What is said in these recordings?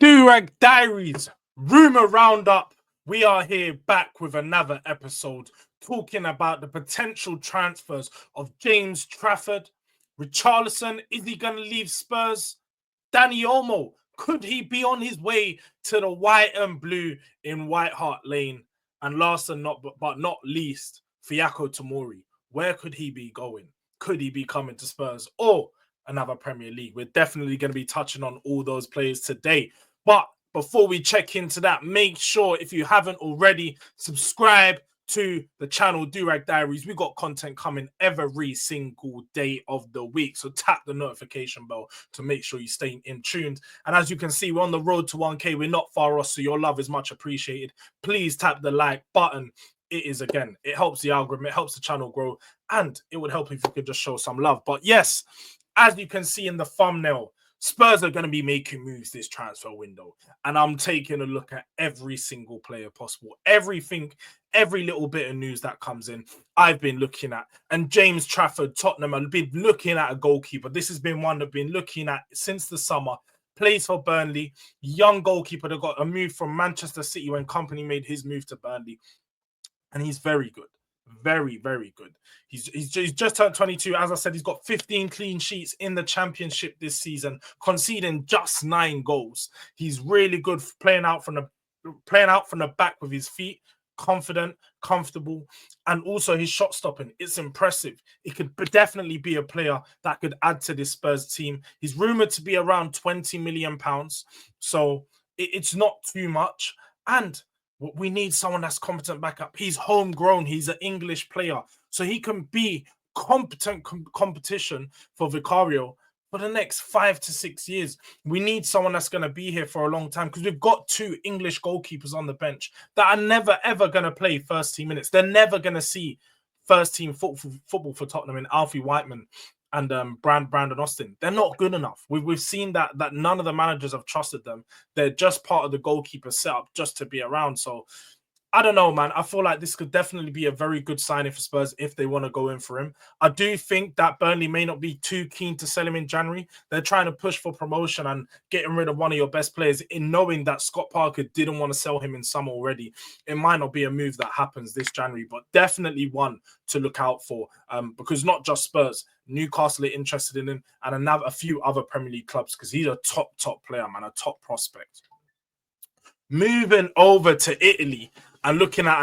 Durag Diaries, Rumour Roundup. We are here back with another episode talking about the potential transfers of James Trafford. RICHARLISON, is he going to leave Spurs? Danny OLMO, could he be on his way to the white and blue in White Hart Lane? And last and but not least, Fiacco Tomori, where could he be going? Could he be coming to Spurs or another Premier League? We're definitely going to be touching on all those players today. But before we check into that, make sure if you haven't already, subscribe to the channel Durag Diaries. We got content coming every single day of the week. So tap the notification bell to make sure you stay in tuned. And as you can see, we're on the road to 1K. We're not far off, so your love is much appreciated. Please tap the like button. It is, again, it helps the algorithm, it helps the channel grow, and it would help if you could just show some love. But yes, as you can see in the thumbnail, Spurs are going to be making moves this transfer window. And I'm taking a look at every single player possible. Everything, every little bit of news that comes in, I've been looking at. And James Trafford, Tottenham, I've been looking at a goalkeeper. This has been one I've been looking at since the summer. Plays for Burnley. Young goalkeeper that got a move from Manchester City when Company made his move to Burnley. And he's very good. Very, very good. He's just turned 22. As I said, he's got 15 clean sheets in the championship this season, conceding just 9 goals. He's really good for playing out from the back with his feet, confident, comfortable, and also his shot stopping. It's impressive. It could definitely be a player that could add to this Spurs team. He's rumored to be around £20 million, so it's not too much. And we need someone that's competent backup. He's homegrown. He's an English player. So he can be competent competition for Vicario for the next 5 to 6 years. We need someone that's going to be here for a long time because we've got 2 English goalkeepers on the bench that are never, ever going to play first team minutes. They're never going to see first team football for Tottenham in Alfie Whiteman and Brandon Austin. They're not good enough. We've seen that none of the managers have trusted them. They're just part of the goalkeeper setup just to be around. So I don't know, man. I feel like this could definitely be a very good signing for Spurs if they want to go in for him. I do think that Burnley may not be too keen to sell him in January. They're trying to push for promotion and getting rid of one of your best players in knowing that Scott Parker didn't want to sell him in summer already. It might not be a move that happens this January, but definitely one to look out for because not just Spurs, Newcastle are interested in him and a few other Premier League clubs because he's a top player, man, a top prospect. Moving over to Italy and looking at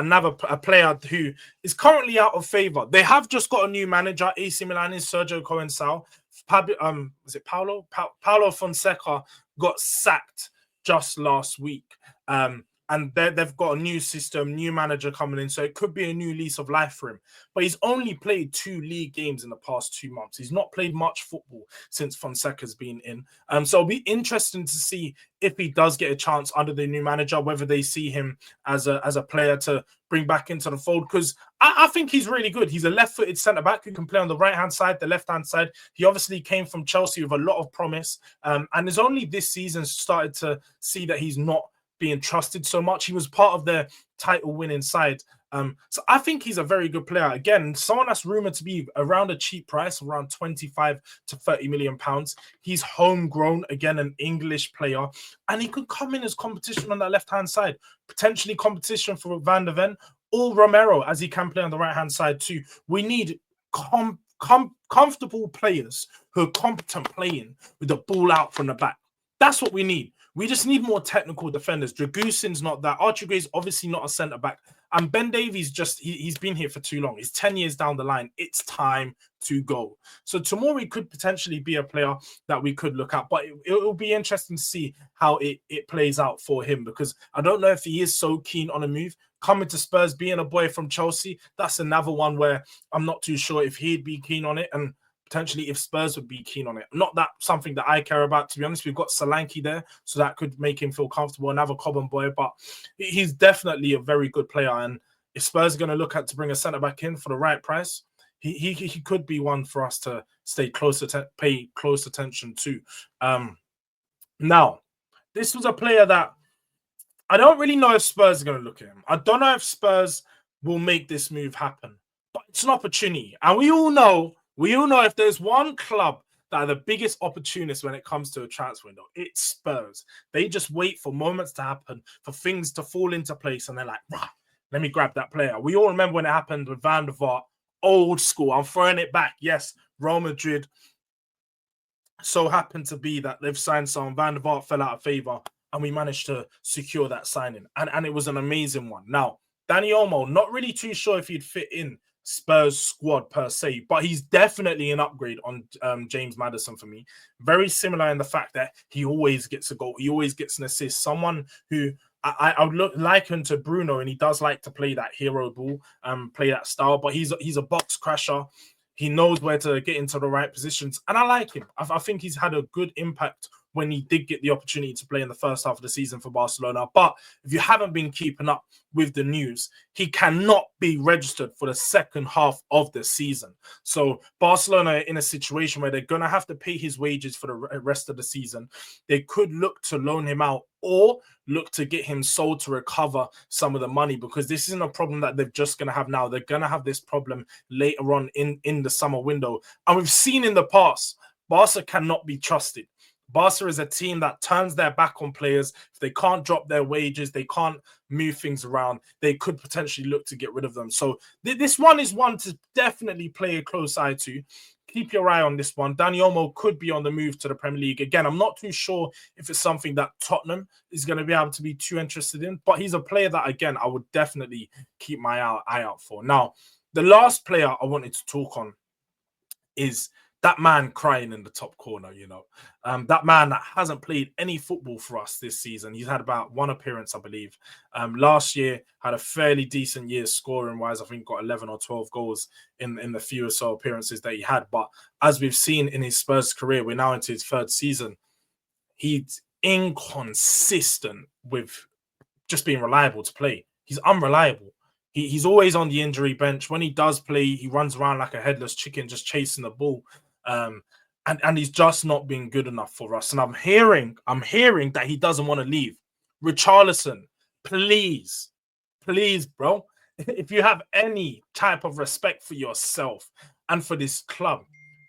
a player who is currently out of favour. They have just got a new manager, AC Milan, is Sergio Conceição. Was it Paulo? Paulo Fonseca got sacked just last week. And they've got a new system, new manager coming in, so it could be a new lease of life for him. But he's only played 2 league games in the past 2 months. He's not played much football since Fonseca's been in. So it'll be interesting to see if he does get a chance under the new manager, whether they see him as a player to bring back into the fold, because I think he's really good. He's a left-footed centre-back who can play on the right-hand side, the left-hand side. He obviously came from Chelsea with a lot of promise, and has only this season started to see that he's not being trusted so much. He was part of their title winning side. So I think he's a very good player. Again, someone that's rumored to be around a cheap price, around 25 to 30 million pounds. He's homegrown, again, an English player, and he could come in as competition on that left-hand side, potentially competition for Van der Ven or Romero, as he can play on the right-hand side too. We need comfortable players who are competent playing with the ball out from the back. That's what we need. We just need more technical defenders. Dragusin's not that. Archie Gray's obviously not a centre-back. And Ben Davies he's been here for too long. He's 10 years down the line. It's time to go. So Tomori could potentially be a player that we could look at. But it will be interesting to see how it plays out for him, because I don't know if he is so keen on a move. Coming to Spurs, being a boy from Chelsea, that's another one where I'm not too sure if he'd be keen on it. And potentially if Spurs would be keen on it. Not that something that I care about, to be honest. We've got Solanke there, so that could make him feel comfortable. Another Cobham boy, but he's definitely a very good player. And if Spurs are going to look at to bring a centre-back in for the right price, he could be one for us to pay close attention to. Now, this was a player that I don't really know if Spurs are going to look at him. I don't know if Spurs will make this move happen, but it's an opportunity. And we all know if there's one club that are the biggest opportunists when it comes to a transfer window. It's Spurs. They just wait for moments to happen, for things to fall into place, and they're like, rah, let me grab that player. We all remember when it happened with Van der Vaart, old school. I'm throwing it back. Yes, Real Madrid so happened to be that they've signed someone. Van der Vaart fell out of favor, and we managed to secure that signing. And it was an amazing one. Now, Dani Olmo, not really too sure if he'd fit in Spurs squad per se, but he's definitely an upgrade on James Maddison for me. Very similar in the fact that he always gets a goal, he always gets an assist. Someone who I would liken to Bruno, and he does like to play that hero ball, play that style, but he's a box crasher. He knows where to get into the right positions, and I like him. I think he's had a good impact when he did get the opportunity to play in the first half of the season for Barcelona. But if you haven't been keeping up with the news, he cannot be registered for the second half of the season. So Barcelona are in a situation where they're going to have to pay his wages for the rest of the season. They could look to loan him out or look to get him sold to recover some of the money, because this isn't a problem that they're just going to have now. They're going to have this problem later on in the summer window. And we've seen in the past, Barca cannot be trusted. Barca is a team that turns their back on players. If they can't drop their wages, they can't move things around, they could potentially look to get rid of them. So this one is one to definitely play a close eye to. Keep your eye on this one. Dani Olmo could be on the move to the Premier League. Again, I'm not too sure if it's something that Tottenham is going to be able to be too interested in, but he's a player that, again, I would definitely keep my eye out for. Now, the last player I wanted to talk on is that man crying in the top corner, that man that hasn't played any football for us this season. He's had about one appearance, I believe. Last year, had a fairly decent year scoring-wise. I think got 11 or 12 goals in the few or so appearances that he had. But as we've seen in his Spurs career, we're now into his third season. He's inconsistent with just being reliable to play. He's unreliable. He's always on the injury bench. When he does play, he runs around like a headless chicken, just chasing the ball. And he's just not been good enough for us. And I'm hearing that he doesn't want to leave. RICHARLISON, please, bro, if you have any type of respect for yourself and for this club,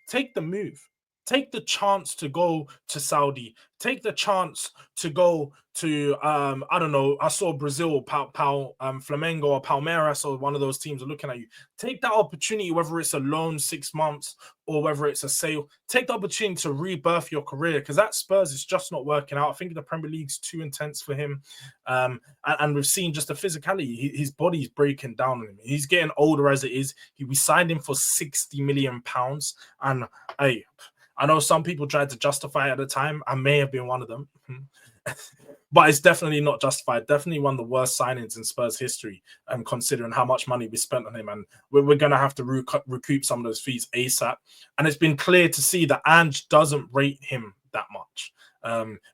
take the move. Take the chance to go to Saudi. Take the chance to go to, I don't know, I saw Brazil, Flamengo or Palmeiras, or one of those teams are looking at you. Take that opportunity, whether it's a loan 6 months or whether it's a sale. Take the opportunity to rebirth your career, because that Spurs is just not working out. I think the Premier League's too intense for him. And we've seen just the physicality. His body's breaking down on him. He's getting older as it is. We signed him for £60 million. And hey, I know some people tried to justify it at the time. I may have been one of them. But it's definitely not justified. Definitely one of the worst signings in Spurs history, considering how much money we spent on him. And we're going to have to recoup some of those fees ASAP. And it's been clear to see that Ange doesn't rate him that much.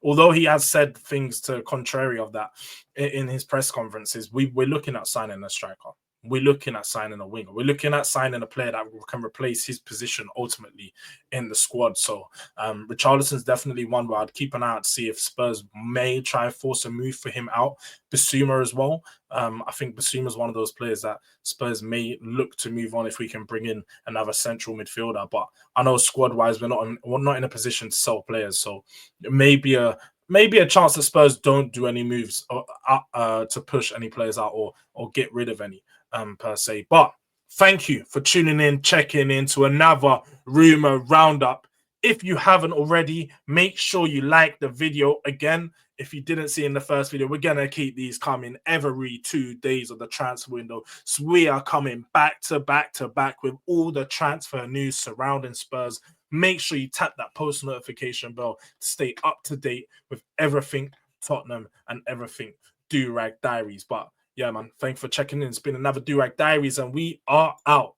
Although he has said things to contrary of that in his press conferences, we're looking at signing a striker. We're looking at signing a winger. We're looking at signing a player that can replace his position ultimately in the squad. So RICHARLISON's definitely one where I'd keep an eye out to see if Spurs may try and force a move for him out. Bissouma as well. I think Bissouma's one of those players that Spurs may look to move on if we can bring in another central midfielder. But I know squad-wise we're not in a position to sell players. So it may be a chance that Spurs don't do any moves to push any players out or get rid of any. Per se. But thank you for tuning in, checking into another rumor roundup. If you haven't already, make sure you like the video. Again, if you didn't see in the first video, we're going to keep these coming every 2 days of the transfer window. So we are coming back to back with all the transfer news surrounding Spurs. Make sure you tap that post notification bell to stay up to date with everything Tottenham and everything Durag Diaries. But yeah, man, thanks for checking in. It's been another Durag Diaries, and we are out.